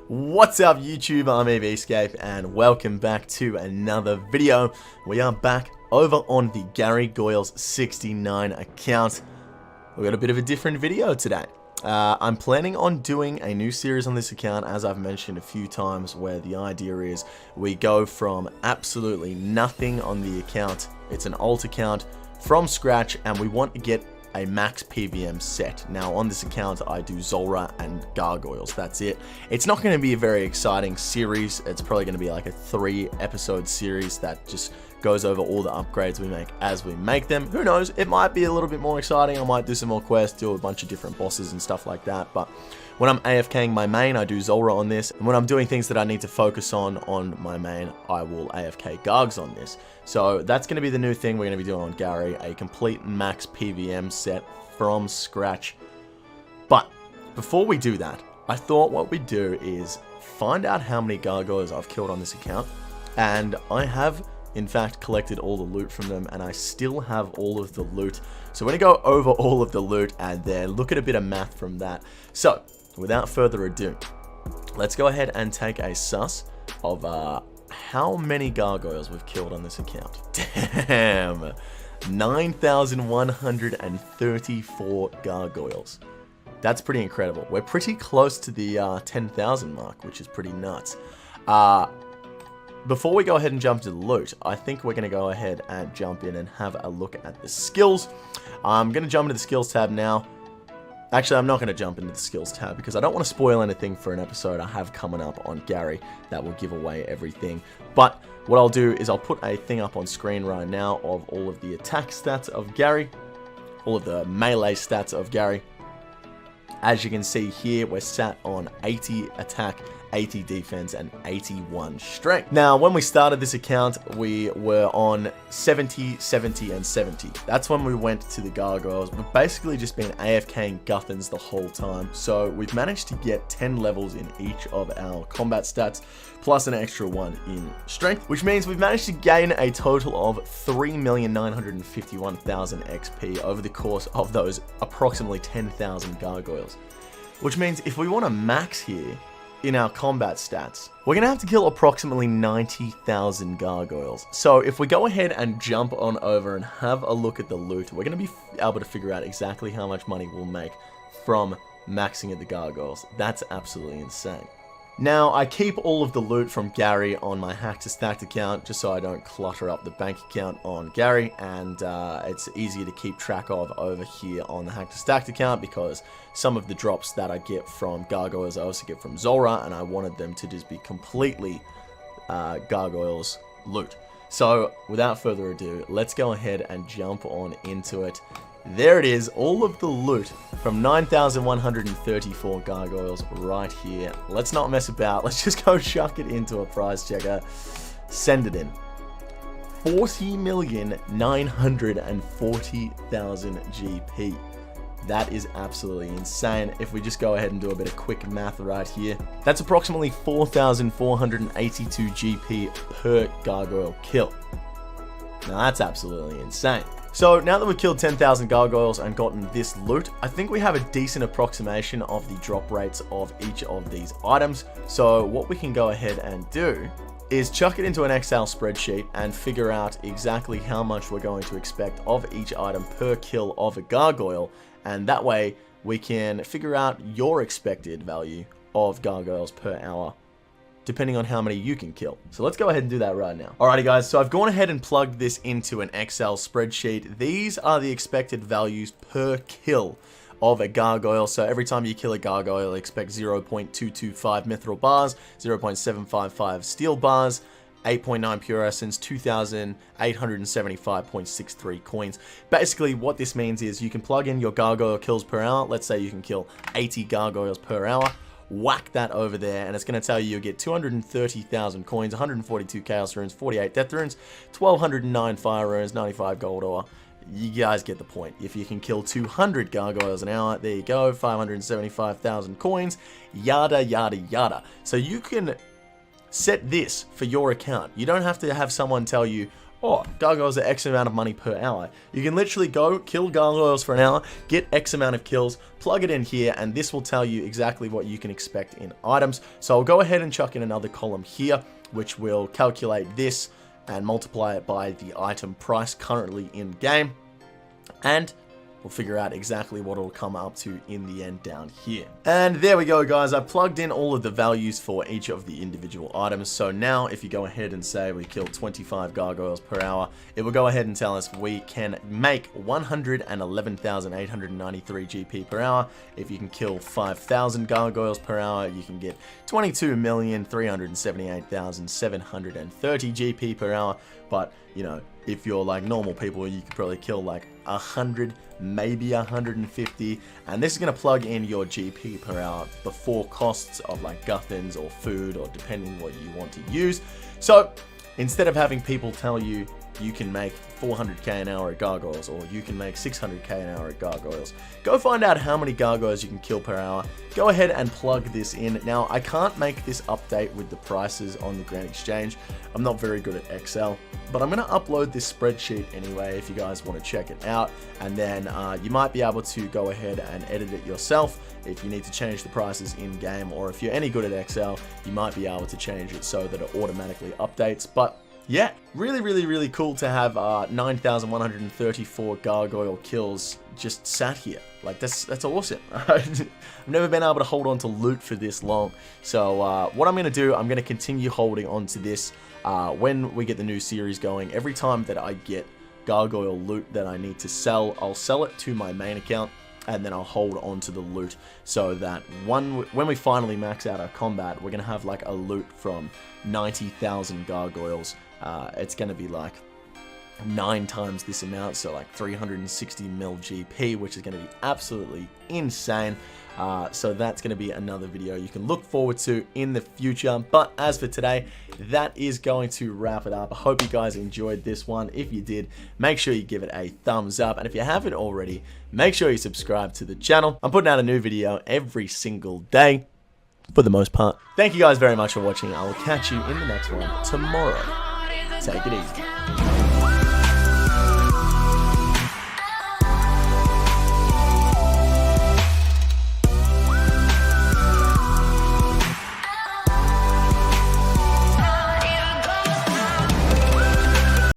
What's up YouTube, I'm EVscape and welcome back to another video. We are back over on the Garygoyles 69 account. We've got a bit of a different video today. I'm planning on doing a new series on this account, as I've mentioned a few times, where the idea is we go from absolutely nothing on the account. It's an alt account from scratch and we want to get a max PVM set. Now on this account I do Zulrah and Garygoyles, that's it. It's not going to be a very exciting series. It's probably going to be like a 3-episode series that just goes over all the upgrades we make as we make them. Who knows, it might be a little bit more exciting. I might do some more quests, do a bunch of different bosses and stuff like that. But when I'm AFKing my main, I do Zulrah on this, and when I'm doing things that I need to focus on my main, I will AFK gargs on this. So that's going to be the new thing we're going to be doing on Gary, a complete max PVM set from scratch. But before we do that, I thought what we'd do is find out how many gargoyles I've killed on this account, and I have in fact collected all the loot from them, and I still have all of the loot. So we're going to go over all of the loot and then look at a bit of math from that. So without further ado, let's go ahead and take a sus of how many gargoyles we've killed on this account. Damn, 9,134 gargoyles. That's pretty incredible. We're pretty close to the 10,000 mark, which is pretty nuts. Before we go ahead and jump to the loot, I think we're going to go ahead and jump in and have a look at the skills. I'm going to jump into the skills tab now. Actually, I'm not going to jump into the skills tab because I don't want to spoil anything for an episode I have coming up on Gary that will give away everything. But what I'll do is I'll put a thing up on screen right now of all of the attack stats of Gary, all of the melee stats of Gary. As you can see here, we're sat on 80 attack, 80 defense, and 81 strength. Now, when we started this account, we were on 70, 70, and 70. That's when we went to the gargoyles. We've basically just been AFKing Guthans the whole time. So we've managed to get 10 levels in each of our combat stats, plus an extra one in strength, which means we've managed to gain a total of 3,951,000 XP over the course of those approximately 10,000 gargoyles. Which means if we want to max here in our combat stats, we're going to have to kill approximately 90,000 gargoyles. So if we go ahead and jump on over and have a look at the loot, we're going to be able to figure out exactly how much money we'll make from maxing at the gargoyles. That's absolutely insane. Now, I keep all of the loot from Gary on my Hack to Stacked account, just so I don't clutter up the bank account on Gary, and it's easier to keep track of over here on the Hack to Stacked account, because some of the drops that I get from gargoyles I also get from Zulrah, and I wanted them to just be completely gargoyles loot. So, without further ado, let's go ahead and jump on into it. There it is, all of the loot from 9,134 gargoyles right here. Let's not mess about, let's just go chuck it into a prize checker. Send it in. 40,940,000 GP. That is absolutely insane. If we just go ahead and do a bit of quick math right here, that's approximately 4,482 GP per gargoyle kill. Now that's absolutely insane. So now that we've killed 10,000 gargoyles and gotten this loot, I think we have a decent approximation of the drop rates of each of these items. So what we can go ahead and do is chuck it into an Excel spreadsheet and figure out exactly how much we're going to expect of each item per kill of a gargoyle, and that way we can figure out your expected value of gargoyles per hour, depending on how many you can kill. So let's go ahead and do that right now. Alrighty guys, so I've gone ahead and plugged this into an Excel spreadsheet. These are the expected values per kill of a gargoyle. So every time you kill a gargoyle, expect 0.225 mithril bars, 0.755 steel bars, 8.9 pure essence, 2,875.63 coins. Basically what this means is you can plug in your gargoyle kills per hour. Let's say you can kill 80 gargoyles per hour. Whack that over there, and it's going to tell you you'll get 230,000 coins, 142 chaos runes, 48 death runes, 1,209 fire runes, 95 gold ore. You guys get the point. If you can kill 200 gargoyles an hour, there you go, 575,000 coins, yada yada yada. So you can set this for your account. You don't have to have someone tell you, oh, gargoyles are X amount of money per hour. You can literally go kill gargoyles for an hour, get X amount of kills, plug it in here, and this will tell you exactly what you can expect in items. So I'll go ahead and chuck in another column here, which will calculate this and multiply it by the item price currently in game. And we'll figure out exactly what it'll come up to in the end down here. And there we go, guys. I plugged in all of the values for each of the individual items. So now if you go ahead and say we kill 25 gargoyles per hour, it will go ahead and tell us we can make 111,893 GP per hour. If you can kill 5,000 gargoyles per hour, you can get 22,378,730 GP per hour. But, you know, if you're like normal people, you could probably kill like 100, maybe 150, and this is going to plug in your GP per hour before costs of like guffins or food, or depending what you want to use. So instead of having people tell you you can make 400k an hour at gargoyles, or you can make 600k an hour at gargoyles, go find out how many gargoyles you can kill per hour. Go ahead and plug this in. Now, I can't make this update with the prices on the Grand Exchange. I'm not very good at Excel, but I'm going to upload this spreadsheet anyway if you guys want to check it out, and then you might be able to go ahead and edit it yourself if you need to change the prices in game, or if you're any good at Excel, you might be able to change it so that it automatically updates. But yeah, really cool to have 9,134 gargoyle kills just sat here. Like, that's awesome. I've never been able to hold on to loot for this long. So what I'm going to do, I'm going to continue holding on to this when we get the new series going. Every time that I get gargoyle loot that I need to sell, I'll sell it to my main account, and then I'll hold on to the loot so that when we finally max out our combat, we're going to have like a loot from 90,000 gargoyles. It's going to be like 9 times this amount, so like 360 mil GP, which is going to be absolutely insane. So that's going to be another video you can look forward to in the future. But as for today, that is going to wrap it up. I hope you guys enjoyed this one. If you did, make sure you give it a thumbs up. And if you haven't already, make sure you subscribe to the channel. I'm putting out a new video every single day, for the most part. Thank you guys very much for watching. I will catch you in the next one tomorrow. Take it easy.